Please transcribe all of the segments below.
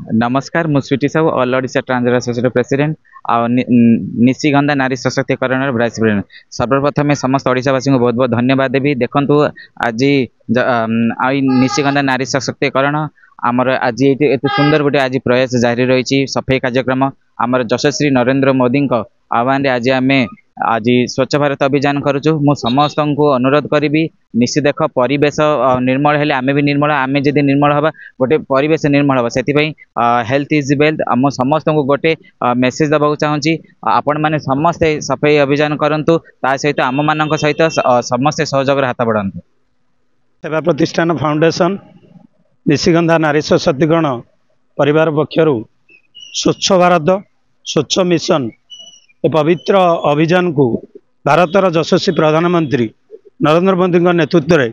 नमस्कार मु Sweety Sahoo all Odisha transgender association president आ निशिगंधा नारी सशक्तिकरण वाइस प्रेसिडेंट। सर्वप्रथम समस्त ओडिशावासी को बहुत बहुत धन्यवाद देवी। देखु आज निशिगंधा नारी सशक्तिकरण आमर आज ये सुंदर गोटे आज प्रयास जारी रही सफाई कार्यक्रम आमर यशस्वी नरेंद्र मोदी आह्वान आज आम आज स्वच्छ भारत अभियान करुचु। मु समस्त को अनुरोध करी निश्चित देख परिवेश निर्मल हेले आमे भी निर्मल आम जदि निर्मल हवा गोटे परिवेश निर्मल हवा से हेल्थ इज वेल्थ आम समस्त को गोटे मेसेज देवाक चाहूँगी आपण मैंने समस्ते सफाई अभियान करूँ ता सहित आम मान सहित समस्ते सहयोग हाथ बढ़ातु। सेवा प्रतिष्ठान फाउंडेशन निशिगंधा नारी सशक्तिकरण परिवार पक्षर स्वच्छ भारत स्वच्छ मिशन ए पवित्र अभियान को भारतर यशस्वी प्रधानमंत्री नरेंद्र मोदी नेतृत्व में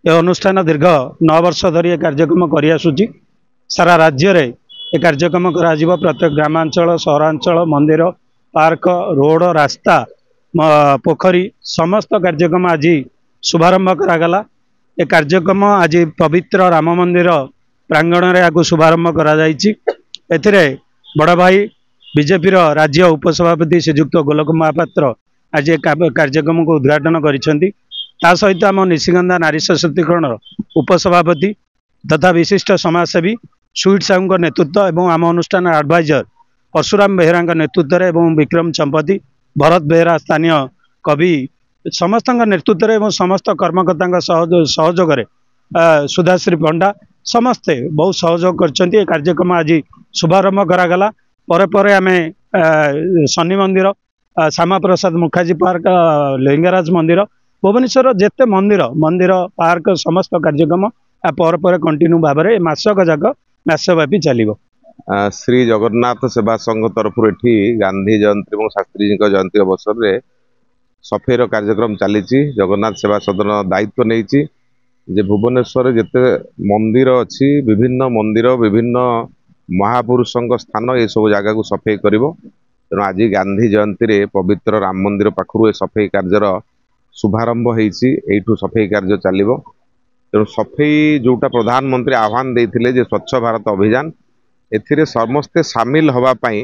यह अनुष्ठान दीर्घ 9 वर्ष धरी कार्यक्रम करिआसुची। सारा राज्य रे ए कार्यक्रम करा प्रत्येक ग्रामांचल सहरांचल मंदिर पार्क रोड रास्ता पोखरी समस्त कार्यक्रम आज शुभारंभ करागला। ए कार्यक्रम आज पवित्र राम मंदिर प्रांगण में आपको शुभारंभ करा बड़ भाई बीजेपी राज्य उपसभापति श्रीजुक्त गोलक महापात्र आज कार्यक्रम को उद्घाटन करिसेंती। ता सहित आम निशिगंधा नारी सशक्तिकरण उपसभापति तथा विशिष्ट समाजसेवी स्वीट साहू नेतृत्व एवं आम अनुष्ठान एडवाइजर परशुराम बेहरा नेतृत्व एवं विक्रम चंपती भरत बेहरा स्थानीय कवि समस्त नेतृत्व एवं समस्त कर्मकर्ता सहयोग सुधाश्री पंडा समस्ते बहुत सहयोग कर कार्यक्रम आज शुभारंभ करागला। पर आम शनि मंदिर श्यामा प्रसाद मुखर्जी पार्क लिंगराज मंदिर भुवनेश्वर जेते मंदिर मंदिर पार्क समस्त कार्यक्रम पर कंटिन्यू भाव में मासक जाक मासव्यापी चलो। श्री जगन्नाथ सेवा संघ तरफ गांधी जयंती और शास्त्री जी जयंती अवसर में सफाईर कार्यक्रम चली जगन्नाथ सेवा सदन दायित्व नहीं भुवनेश्वर जिते मंदिर अच्छी विभिन्न मंदिर विभिन्न महापुरुषों स्थान ये सब जगह को सफाई कर तेणु आज गांधी जयंती रे पवित्र राम मंदिर पाखु सफाई कार्यर शुभारंभ हो सफाई कार्य चलो। तेणु सफाई जोटा प्रधानमंत्री आह्वान देते जे स्वच्छ भारत अभियान ए समस्ते सामिल होगापाई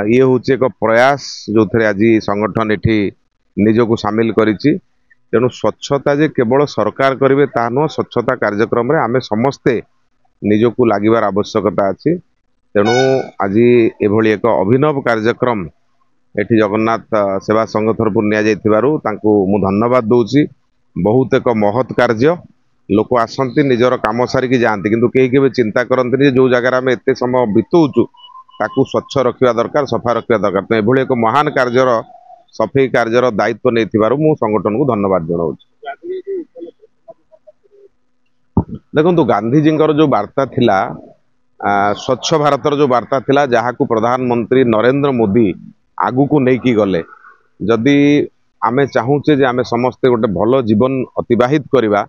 ये हूँ एक प्रयास जो थे आज संगठन ये निजक सामिल करिछि। तेणु स्वच्छता जे केवल सरकार करेंगे ता नुह स्वच्छता कार्यक्रम आम समस्ते निजक लगिबार आवश्यकता अच्छी। तेणु आज एभली एक अभिनव कार्यक्रम एठी जगन्नाथ सेवा संघ तरफ मु धन्यवाद दूची। बहुत एक महत् कार्य लोक आसती निजर कम सारिकी जाती किंतु कहीं के चिंता करते जो जगार आम एत समय बितौचु ताकू स्वच्छ रखा दरकार सफा रखा दरकार। तो एभली एक महान कार्यर सफाई कार्यर दायित्व नहीं मु संगठन को धन्यवाद जनाऊँ। देखो गांधीजी जो वार्ता थिला स्वच्छ भारत जो वार्ता थिला जहाँ को प्रधानमंत्री नरेंद्र मोदी आगु को नहीं गले जदि आमे चाहूचे जे आमे समस्ते गोटे भल जीवन अतिबाहित करवा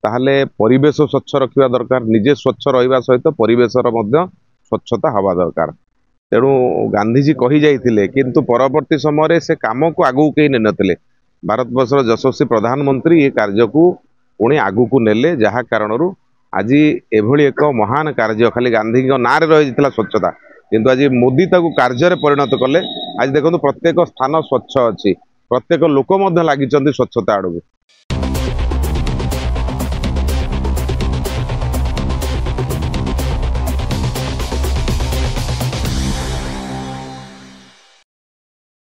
ताहले परिवेश स्वच्छ रखा दरकार निजे स्वच्छ रहा सहित परिवेशर मध्य स्वच्छता हवा दरकार। तेणु गांधीजी कही जाइथिले किंतु परवर्ती समय से काम को आगु कहीं नहीं नथिले भारतवर्षर यशस्वी प्रधानमंत्री ये कार्य को पुणी आगु को नेले जहाँ कारण आज एभली एक महान कार्य खाली गांधी ना रही स्वच्छता किंतु आज मोदी ताकू कार्य परिणत कले। आज देखो प्रत्येक स्थान स्वच्छ अच्छी प्रत्येक लोक लगी स्वच्छता आड़ को